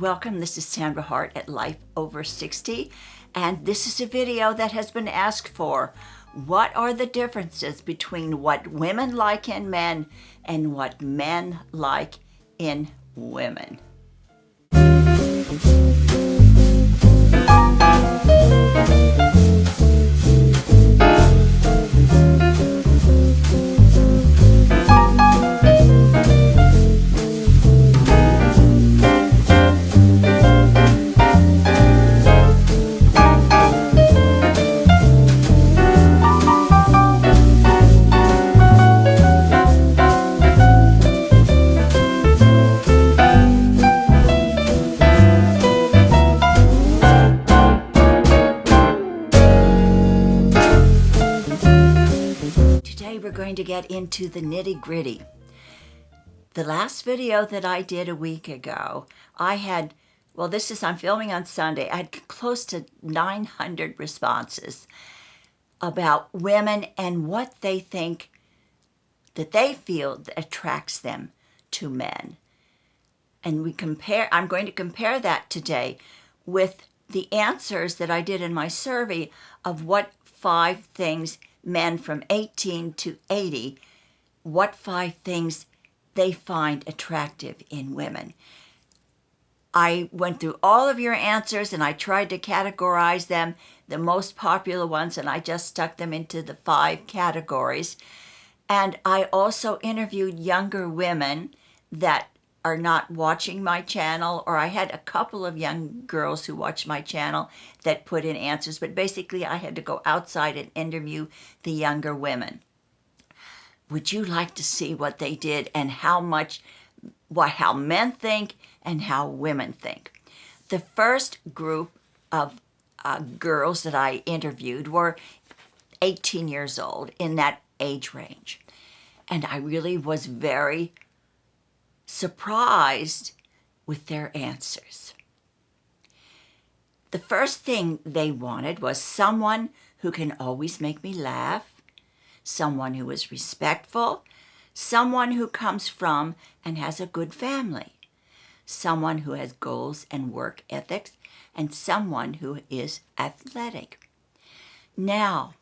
Welcome, this is Sandra Hart at Life Over 60, and this is a video that has been asked for. What are the differences between what women like in men and what men like in women? Today we're going to get into the nitty-gritty. The last video that I did a week ago, I'm filming on Sunday. I had close to 900 responses about women and what they think that they feel that attracts them to men. And I'm going to compare that today with the answers that I did in my survey of what 5 things men from 18 to 80, what 5 things they find attractive in women. I went through all of your answers and I tried to categorize them, the most popular ones, and I just stuck them into the 5 categories. And I also interviewed younger women that are not watching my channel, or I had a couple of young girls who watched my channel that put in answers, but basically I had to go outside and interview the younger women. Would you like to see what they did and how men think and how women think? The first group of girls that I interviewed were 18 years old, in that age range. And I really was very surprised with their answers. The first thing they wanted was someone who can always make me laugh, someone who is respectful, someone who comes from and has a good family, someone who has goals and work ethics, and someone who is athletic. Now,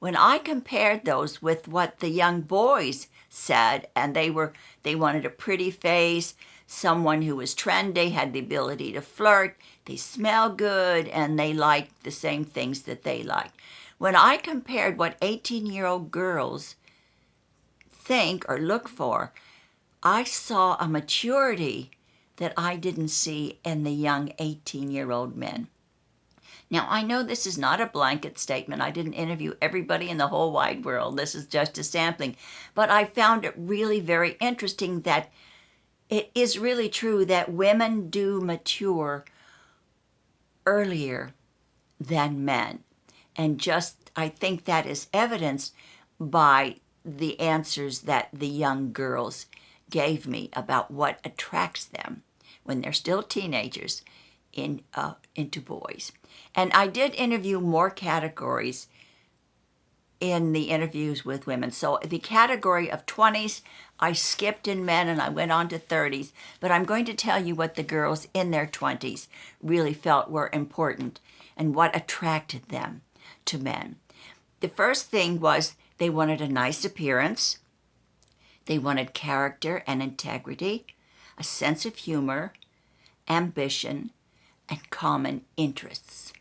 when I compared those with what the young boys said, and they wanted a pretty face, someone who was trendy, had the ability to flirt, they smell good, and they liked the same things that they liked. When I compared what 18-year-old girls think or look for, I saw a maturity that I didn't see in the young 18-year-old men. Now, I know this is not a blanket statement. I didn't interview everybody in the whole wide world. This is just a sampling. But I found it really very interesting that it is really true that women do mature earlier than men. And I think that is evidenced by the answers that the young girls gave me about what attracts them when they're still teenagers into boys. And I did interview more categories in the interviews with women. So the category of 20s, I skipped in men and I went on to 30s. But I'm going to tell you what the girls in their 20s really felt were important and what attracted them to men. The first thing was they wanted a nice appearance. They wanted character and integrity, a sense of humor, ambition, and common interests.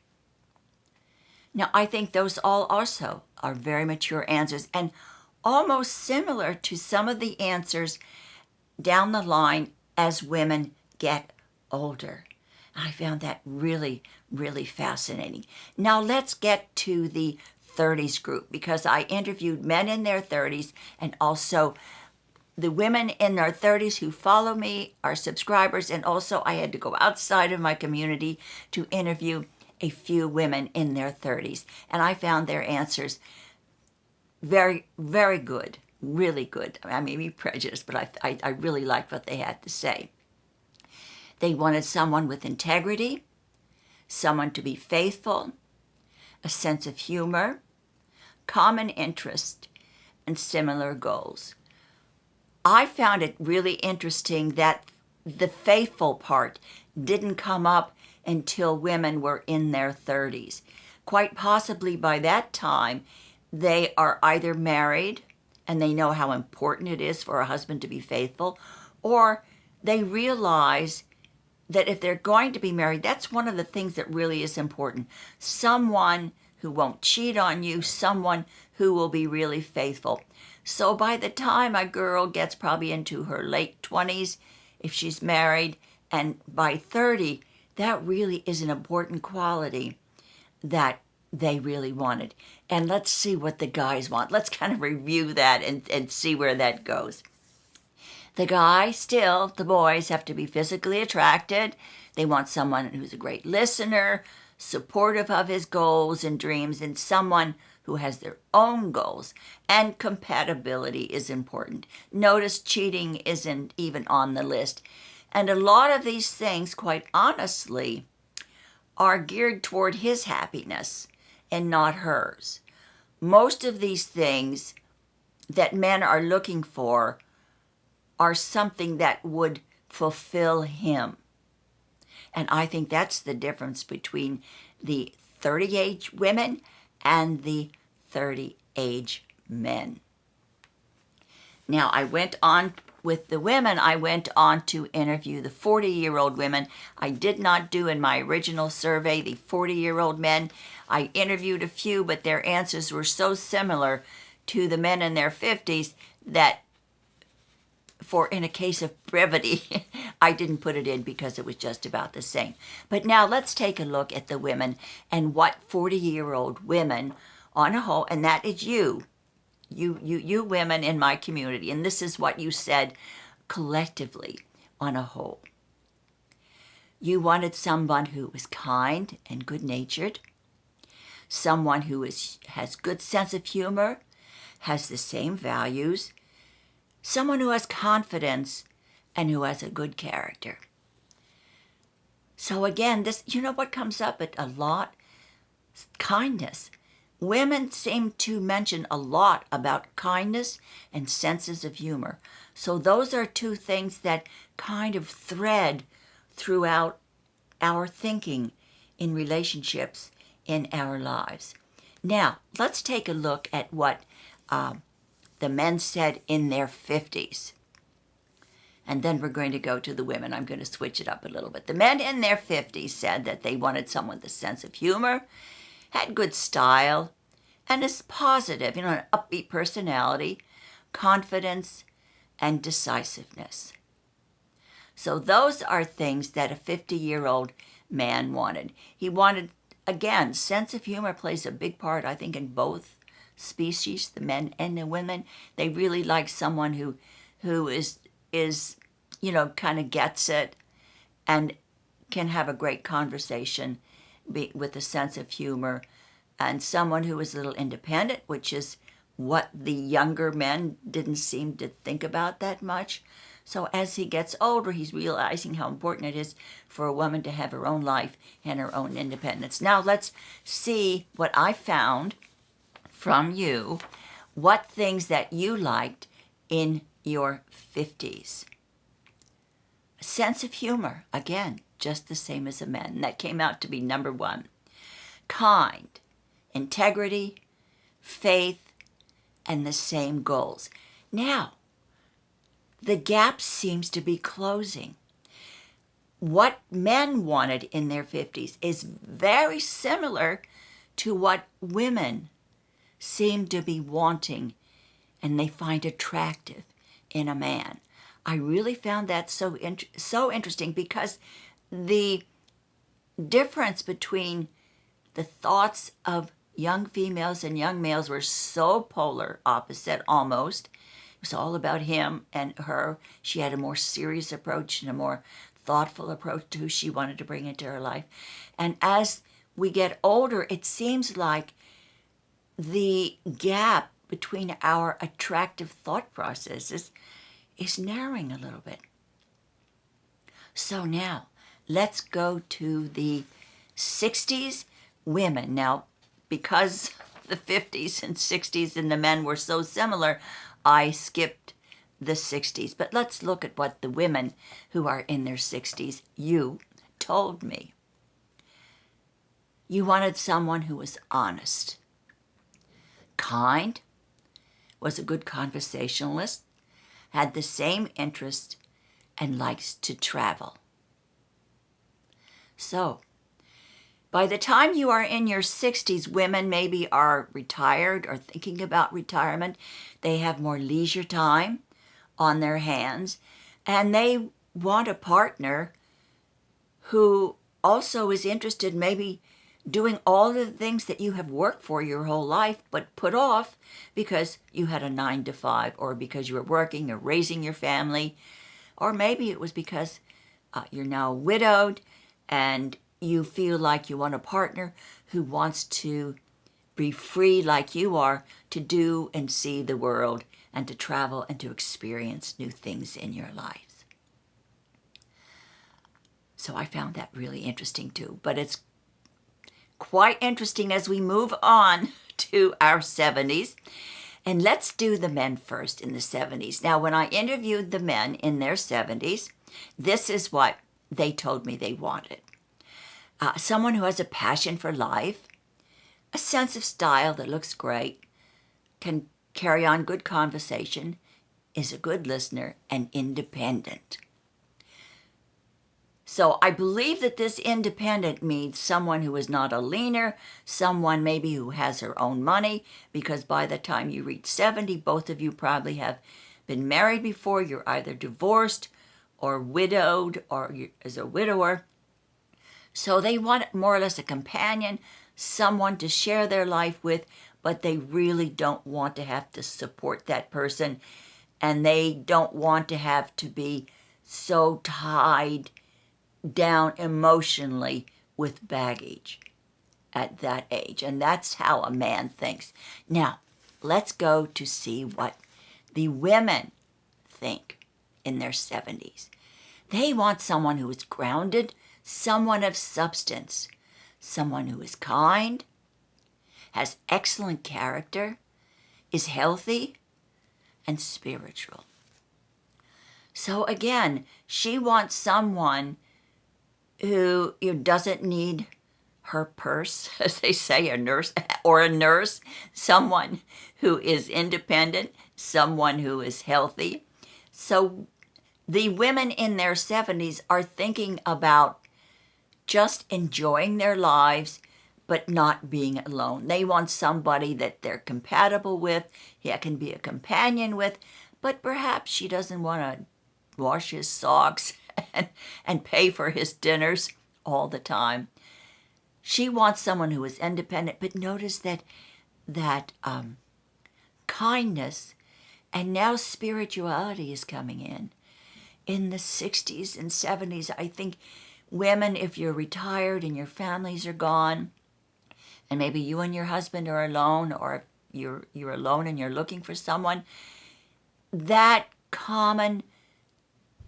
Now, I think those all also are very mature answers and almost similar to some of the answers down the line as women get older. I found that really, really fascinating. Now, let's get to the 30s group, because I interviewed men in their 30s and also the women in their 30s who follow me are subscribers, and also I had to go outside of my community to interview a few women in their 30s. And I found their answers very, very good, really good. I may be prejudiced, but I really liked what they had to say. They wanted someone with integrity, someone to be faithful, a sense of humor, common interest, and similar goals. I found it really interesting that the faithful part didn't come up until women were in their 30s. Quite possibly by that time, they are either married and they know how important it is for a husband to be faithful, or they realize that if they're going to be married, that's one of the things that really is important. Someone who won't cheat on you, someone who will be really faithful. So by the time a girl gets probably into her late 20s, if she's married, and by 30, that really is an important quality that they really wanted. And let's see what the guys want. Let's kind of review that and see where that goes. The guy, still, the boys have to be physically attracted. They want someone who's a great listener, supportive of his goals and dreams, and someone who has their own goals. And compatibility is important. Notice cheating isn't even on the list. And a lot of these things, quite honestly, are geared toward his happiness and not hers. Most of these things that men are looking for are something that would fulfill him. And I think that's the difference between the 30-age women and the 30-age men. Now, I went on with the women, I went on to interview the 40-year-old women. I did not do in my original survey the 40-year-old men. I interviewed a few, but their answers were so similar to the men in their 50s that in a case of brevity, I didn't put it in because it was just about the same. But now let's take a look at the women and what 40-year-old women on a whole, and that is you women in my community, and this is what you said collectively on a whole. You wanted someone who was kind and good-natured, someone who has good sense of humor, has the same values, someone who has confidence and who has a good character. So again, this, you know what comes up a lot? Kindness. Women seem to mention a lot about kindness and senses of humor. So those are two things that kind of thread throughout our thinking in relationships in our lives. Now, let's take a look at what the men said in their 50s. And then we're going to go to the women. I'm going to switch it up a little bit. The men in their 50s said that they wanted someone with a sense of humor, had good style, and is positive, an upbeat personality, confidence, and decisiveness. So those are things that a 50-year-old man wanted. He wanted, again, sense of humor plays a big part, I think, in both species, the men and the women. They really like someone who is kind of gets it and can have a great conversation with a sense of humor, and someone who is a little independent, which is what the younger men didn't seem to think about that much. So as he gets older, he's realizing how important it is for a woman to have her own life and her own independence. Now let's see what I found from you, what things that you liked in your 50s. A sense of humor, again, just the same as a man. That came out to be number one. Kind, integrity, faith, and the same goals. Now, the gap seems to be closing. What men wanted in their 50s is very similar to what women seem to be wanting and they find attractive in a man. I really found that so interesting because the difference between the thoughts of young females and young males were so polar opposite almost. It was all about him and her. She had a more serious approach and a more thoughtful approach to who she wanted to bring into her life. And as we get older, it seems like the gap between our attractive thought processes is narrowing a little bit. So now, let's go to the 60s women. Now, because the 50s and 60s and the men were so similar, I skipped the 60s. But let's look at what the women who are in their 60s, you told me. You wanted someone who was honest, kind, was a good conversationalist, had the same interests, and likes to travel. So, by the time you are in your 60s, women maybe are retired or thinking about retirement. They have more leisure time on their hands, and they want a partner who also is interested maybe doing all of the things that you have worked for your whole life but put off because you had a 9 to 5, or because you were working or raising your family, or maybe it was because you're now widowed and you feel like you want a partner who wants to be free like you are to do and see the world and to travel and to experience new things in your life. So I found that really interesting too. But it's quite interesting as we move on to our 70s. And let's do the men first in the 70s. Now, when I interviewed the men in their 70s, this is what they told me they wanted. Someone who has a passion for life, a sense of style that looks great, can carry on good conversation, is a good listener, and independent. So I believe that this independent means someone who is not a leaner, someone maybe who has her own money, because by the time you reach 70, both of you probably have been married before. You're either divorced or widowed or as a widower. So they want more or less a companion, someone to share their life with, but they really don't want to have to support that person, and they don't want to have to be so tied down emotionally with baggage at that age. And that's how a man thinks. Now, let's go to see what the women think in their 70s. They want someone who is grounded, someone of substance, someone who is kind, has excellent character, is healthy, and spiritual. So again, she wants someone who doesn't need her purse, as they say, a nurse, someone who is independent, someone who is healthy. So the women in their 70s are thinking about just enjoying their lives, but not being alone. They want somebody that they're compatible with, can be a companion with, but perhaps she doesn't want to wash his socks and pay for his dinners all the time. She wants someone who is independent, but notice that kindness and now spirituality is coming in. In the 60s and 70s, I think women, if you're retired and your families are gone, and maybe you and your husband are alone, or you're alone and you're looking for someone, that common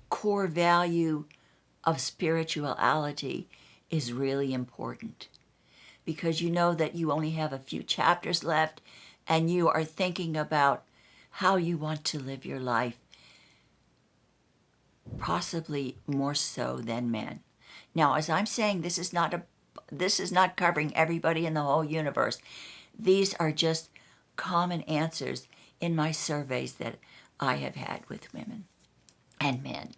core value of spirituality is really important, because you know that you only have a few chapters left and you are thinking about how you want to live your life, possibly more so than men. Now, as I'm saying, this is not covering everybody in the whole universe. These are just common answers in my surveys that I have had with women and men.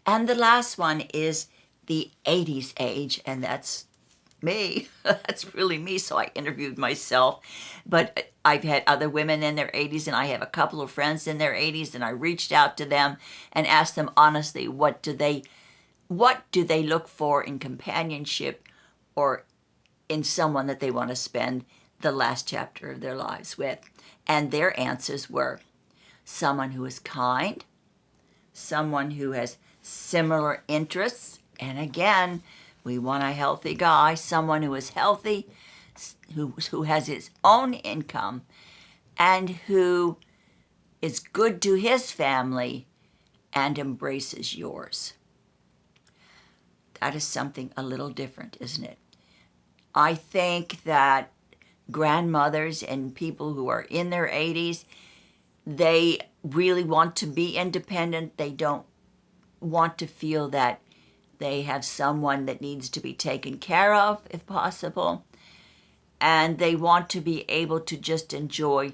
And the last one is the 80s age, and that's me. That's really me, so I interviewed myself. But I've had other women in their 80s, and I have a couple of friends in their 80s, and I reached out to them and asked them honestly, what do they look for in companionship or in someone that they want to spend the last chapter of their lives with? And their answers were someone who is kind, someone who has similar interests, and again, we want a healthy guy, someone who is healthy, who has his own income, and who is good to his family and embraces yours. That is something a little different, isn't it? I think that grandmothers and people who are in their 80s They really want to be independent. They don't want to feel that they have someone that needs to be taken care of, if possible. And they want to be able to just enjoy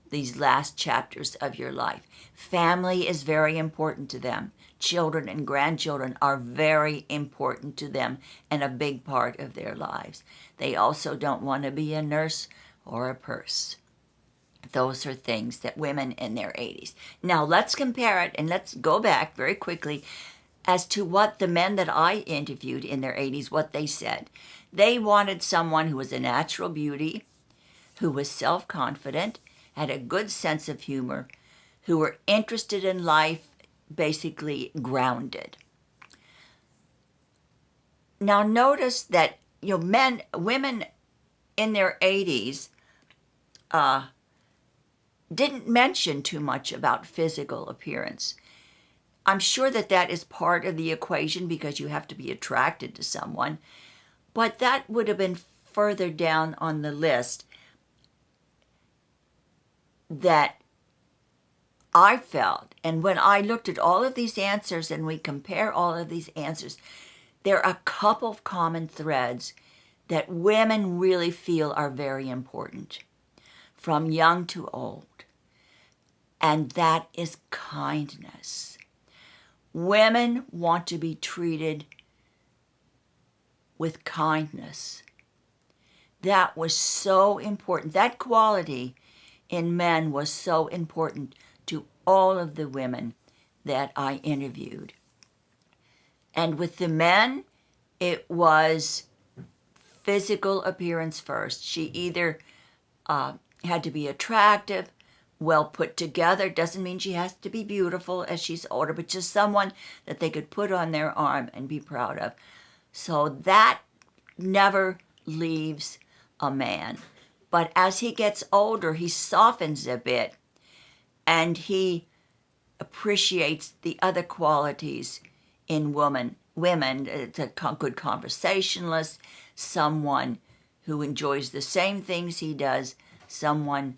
these last chapters of your life. Family is very important to them. Children and grandchildren are very important to them and a big part of their lives. They also don't want to be a nurse or a purse. Those are things that women in their 80s. Now let's compare it, and let's go back very quickly as to what the men that I interviewed in their 80s, what they said. They wanted someone who was a natural beauty, who was self-confident, had a good sense of humor, who were interested in life, basically grounded. Now notice that women in their 80s didn't mention too much about physical appearance. I'm sure that that is part of the equation because you have to be attracted to someone, but that would have been further down on the list that I felt. And when I looked at all of these answers and we compare all of these answers, there are a couple of common threads that women really feel are very important, from young to old. And that is kindness. Women want to be treated with kindness. That was so important. That quality in men was so important to all of the women that I interviewed. And with the men, it was physical appearance first. She either had to be attractive, well put together. Doesn't mean she has to be beautiful as she's older, but just someone that they could put on their arm and be proud of. So that never leaves a man. But as he gets older, he softens a bit and he appreciates the other qualities in women. It's a good conversationalist, someone who enjoys the same things he does, someone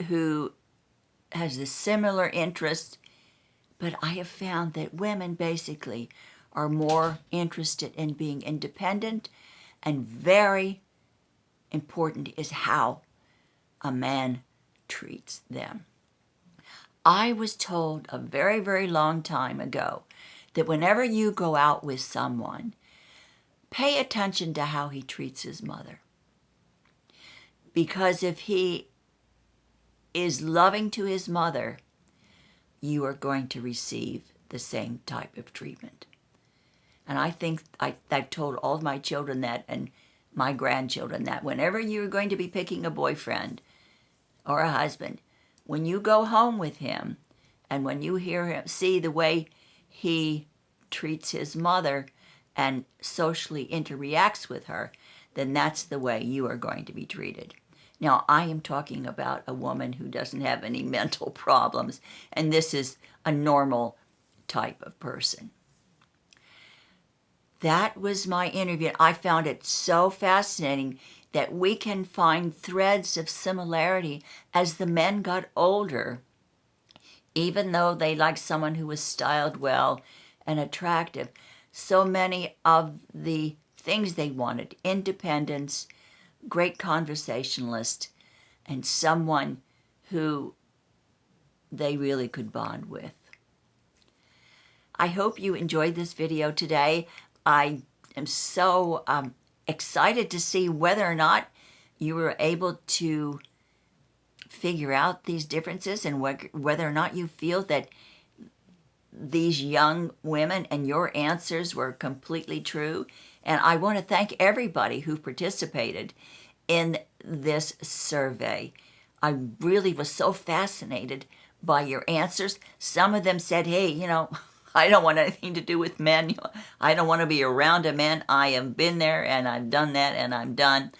who has the similar interests. But I have found that women basically are more interested in being independent, and very important is how a man treats them. I was told a very, very long time ago that whenever you go out with someone, pay attention to how he treats his mother. Because if he is loving to his mother, you are going to receive the same type of treatment. And I think I've told all of my children that, and my grandchildren, that whenever you're going to be picking a boyfriend or a husband, when you go home with him and when you hear him, see the way he treats his mother and socially interacts with her, then that's the way you are going to be treated. Now, I am talking about a woman who doesn't have any mental problems, and this is a normal type of person. That was my interview. I found it so fascinating that we can find threads of similarity as the men got older, even though they liked someone who was styled well and attractive. So many of the things they wanted: independence, great conversationalist, and someone who they really could bond with. I hope you enjoyed this video today. I am so excited to see whether or not you were able to figure out these differences and whether or not you feel that these young women and your answers were completely true. And I want to thank everybody who participated in this survey. I really was so fascinated by your answers. Some of them said, hey, I don't want anything to do with men. I don't want to be around a man. I have been there and I've done that and I'm done.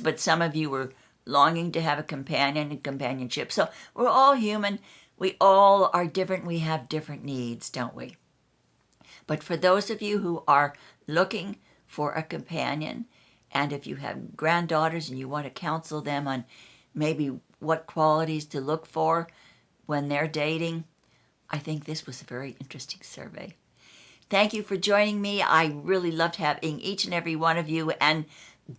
But some of you were longing to have a companion and companionship. So we're all human. We all are different. We have different needs, don't we? But for those of you who are looking for a companion, and if you have granddaughters and you want to counsel them on maybe what qualities to look for when they're dating. I think this was a very interesting survey. Thank you for joining me. I really loved having each and every one of you, and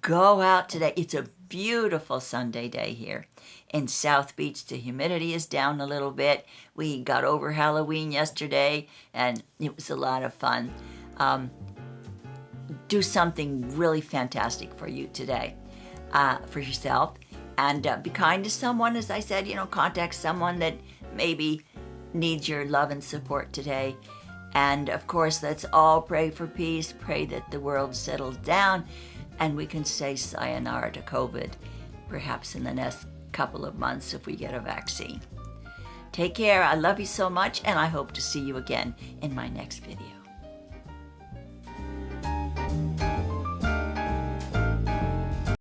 go out today. It's a beautiful Sunday day here in South Beach. The humidity is down a little bit. We got over Halloween yesterday, and it was a lot of fun. Do something really fantastic for you today, for yourself, and be kind to someone. As I said, contact someone that maybe needs your love and support today. And of course, let's all pray for peace, pray that the world settles down, and we can say sayonara to COVID, perhaps in the next couple of months if we get a vaccine. Take care. I love you so much, and I hope to see you again in my next video.